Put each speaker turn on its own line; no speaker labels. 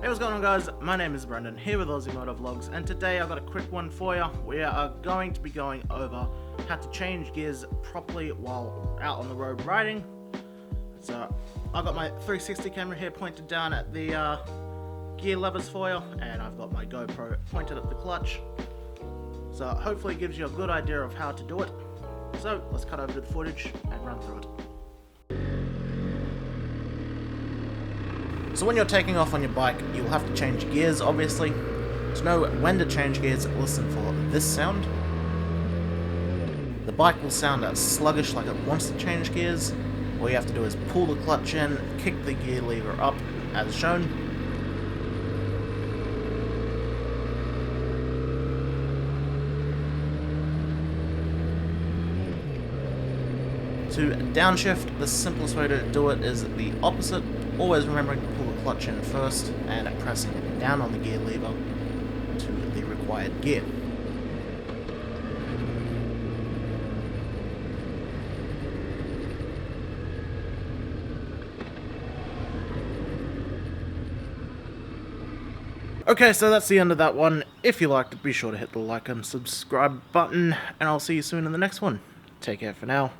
Hey, what's going on, guys? My name is Brendan, here with AussieMotoVlogs, and today I've got a quick one for you. We are going to be going over how to change gears properly while out on the road riding. So I've got my 360 camera here pointed down at the gear levers for you, and I've got my GoPro pointed at the clutch. So hopefully it gives you a good idea of how to do it. So let's cut over to the footage and run through it. So when you're taking off on your bike, you'll have to change gears, obviously. To know when to change gears, listen for this sound. The bike will sound sluggish, like it wants to change gears. All you have to do is pull the clutch in, kick the gear lever up, as shown. To downshift, the simplest way to do it is the opposite, always remembering to pull the clutch in first and pressing down on the gear lever to the required gear. Okay, so that's the end of that one. If you liked it, be sure to hit the like and subscribe button, and I'll see you soon in the next one. Take care for now.